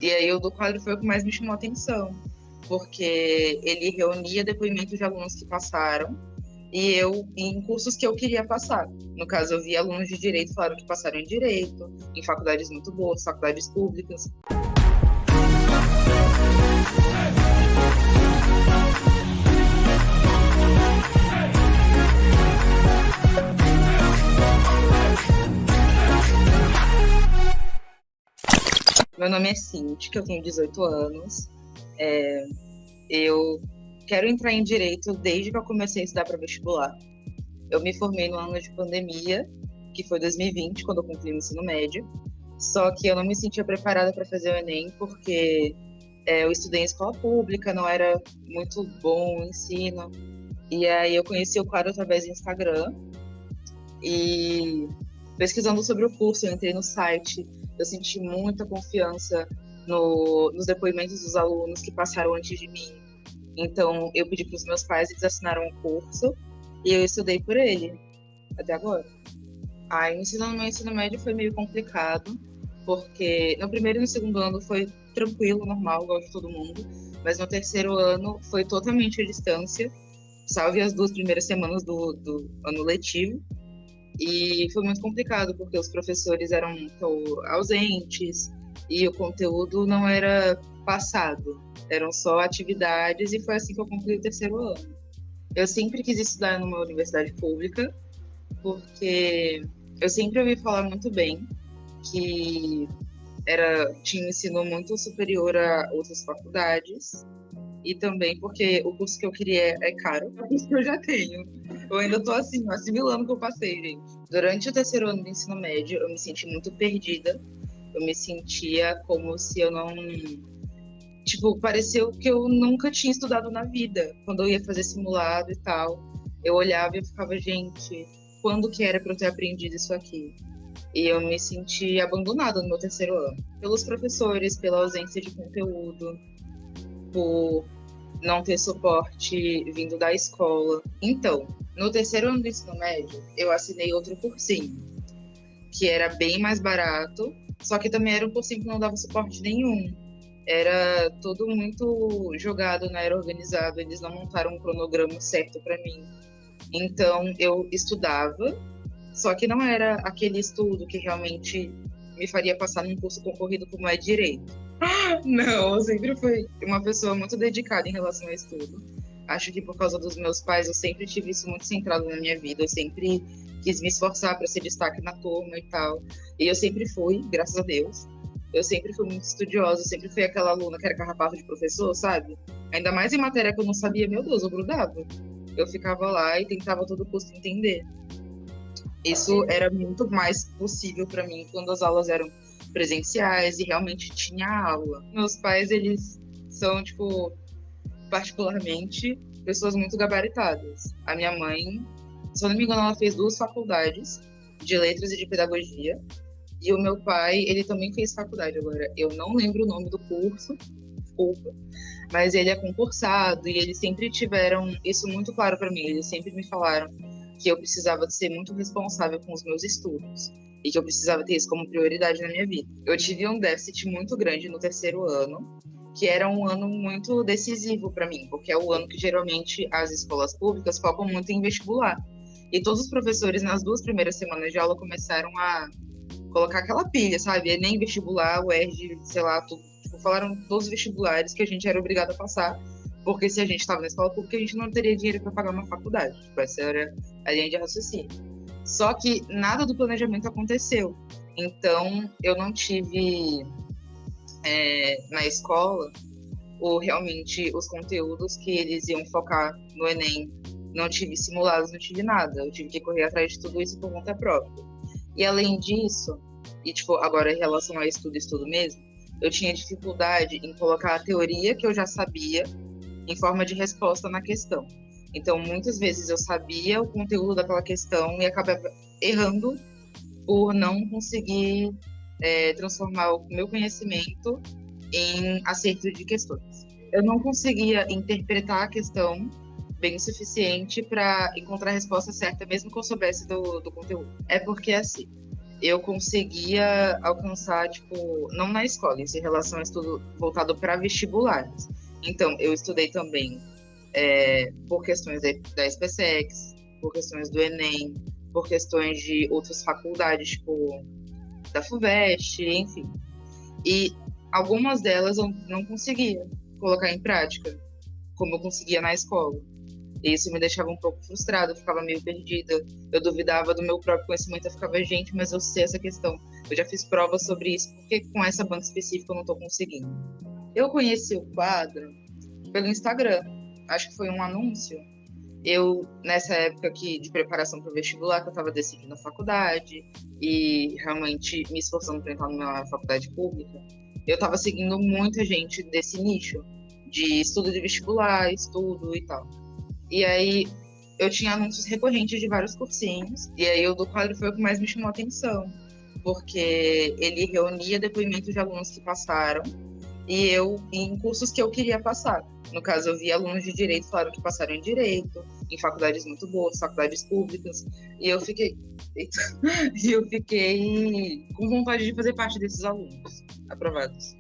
E aí o do quadro foi o que mais me chamou a atenção, porque ele reunia depoimentos de alunos que passaram e eu em cursos que eu queria passar. No caso, eu vi alunos de direito falaram que passaram em direito, em faculdades muito boas, faculdades públicas. Meu nome é Cintia, eu tenho 18 anos. Eu quero entrar em direito desde que eu comecei a estudar para vestibular. Eu me formei no ano de pandemia, que foi 2020, quando eu concluí o ensino médio. Só que eu não me sentia preparada para fazer o Enem, porque eu estudei em escola pública, não era muito bom o ensino. E aí eu conheci o quadro através do Instagram. E pesquisando sobre o curso, eu entrei no site, eu senti muita confiança nos depoimentos dos alunos que passaram antes de mim. Então, eu pedi para os meus pais, eles assinaram o curso e eu estudei por ele, até agora. Aí, no meu ensino médio foi meio complicado, porque no primeiro e no segundo ano foi tranquilo, normal, igual de todo mundo, mas no terceiro ano foi totalmente à distância, salve as 2 primeiras semanas do ano letivo. E foi muito complicado, porque os professores eram muito ausentes e o conteúdo não era passado, eram só atividades, e foi assim que eu concluí o terceiro ano. Eu sempre quis estudar numa universidade pública, porque eu sempre ouvi falar muito bem que tinha um ensino muito superior a outras faculdades, e também porque o curso que eu queria é caro, o curso que eu já tenho. Eu ainda tô assim, assimilando o que eu passei, gente. Durante o terceiro ano do ensino médio, eu me senti muito perdida. Eu me sentia como se eu não... Tipo, pareceu que eu nunca tinha estudado na vida. Quando eu ia fazer simulado e tal, eu olhava e eu ficava, gente, quando que era pra eu ter aprendido isso aqui? E eu me senti abandonada no meu terceiro ano. Pelos professores, pela ausência de conteúdo, por não ter suporte vindo da escola. Então, no terceiro ano do ensino médio, eu assinei outro cursinho, que era bem mais barato, só que também era um cursinho que não dava suporte nenhum. Era tudo muito jogado, não era organizado, eles não montaram um cronograma certo para mim. Então, eu estudava, só que não era aquele estudo que realmente me faria passar num curso concorrido como é direito. Não, eu sempre fui uma pessoa muito dedicada em relação ao estudo. Acho que por causa dos meus pais, eu sempre tive isso muito centrado na minha vida. Eu sempre quis me esforçar para ser destaque na turma e tal. E eu sempre fui, graças a Deus. Eu sempre fui muito estudiosa, eu sempre fui aquela aluna que era carrapato de professor, sabe? Ainda mais em matéria que eu não sabia, meu Deus, eu grudava. Eu ficava lá e tentava a todo custo entender. Isso era muito mais possível para mim quando as aulas eram presenciais e realmente tinha aula. Meus pais, eles são, tipo, particularmente, pessoas muito gabaritadas. A minha mãe, se eu não me engano, ela fez 2 faculdades, de letras e de pedagogia. E o meu pai, ele também fez faculdade agora. Eu não lembro o nome do curso, desculpa, mas ele é concursado e eles sempre tiveram isso muito claro para mim. Eles sempre me falaram que eu precisava de ser muito responsável com os meus estudos e que eu precisava ter isso como prioridade na minha vida. Eu tive um déficit muito grande no terceiro ano, que era um ano muito decisivo para mim, porque é o ano que geralmente as escolas públicas focam muito em vestibular. E todos os professores, nas 2 primeiras semanas de aula, começaram a colocar aquela pilha, sabe? Enem, vestibular, UERJ, sei lá, tudo. Tipo, falaram todos os vestibulares que a gente era obrigado a passar, porque se a gente estava na escola pública, a gente não teria dinheiro para pagar uma faculdade. Tipo, essa era a linha de raciocínio. Só que nada do planejamento aconteceu. Então, eu não tive na escola realmente os conteúdos que eles iam focar no Enem. Não tive simulados, não tive nada. Eu tive que correr atrás de tudo isso por conta própria. E além disso, e tipo, agora em relação a estudo mesmo, eu tinha dificuldade em colocar a teoria que eu já sabia em forma de resposta na questão. Então, muitas vezes eu sabia o conteúdo daquela questão e acabava errando por não conseguir transformar o meu conhecimento em acerto de questões. Eu não conseguia interpretar a questão bem o suficiente para encontrar a resposta certa, mesmo que eu soubesse do conteúdo. É porque, assim, eu conseguia alcançar, tipo, não na escola, isso em relação a estudo voltado para vestibulares. Então, eu estudei também por questões da SpaceX, por questões do Enem, por questões de outras faculdades, tipo, da FUVEST, enfim. E algumas delas eu não conseguia colocar em prática, como eu conseguia na escola. E isso me deixava um pouco frustrada, eu ficava meio perdida. Eu duvidava do meu próprio conhecimento, eu ficava, gente, mas eu sei essa questão. Eu já fiz provas sobre isso, por que com essa banca específica eu não estou conseguindo? Eu conheci o quadro pelo Instagram. Acho que foi um anúncio. Eu, nessa época aqui de preparação para o vestibular, que eu estava decidindo a faculdade e realmente me esforçando para entrar numa faculdade pública, eu estava seguindo muita gente desse nicho, de estudo de vestibular, estudo e tal. E aí eu tinha anúncios recorrentes de vários cursinhos, e aí o do quadro foi o que mais me chamou a atenção, porque ele reunia depoimentos de alunos que passaram, e eu em cursos que eu queria passar. No caso, eu vi alunos de direito falaram que passaram em direito, em faculdades muito boas, faculdades públicas, e eu fiquei, e eu fiquei com vontade de fazer parte desses alunos aprovados.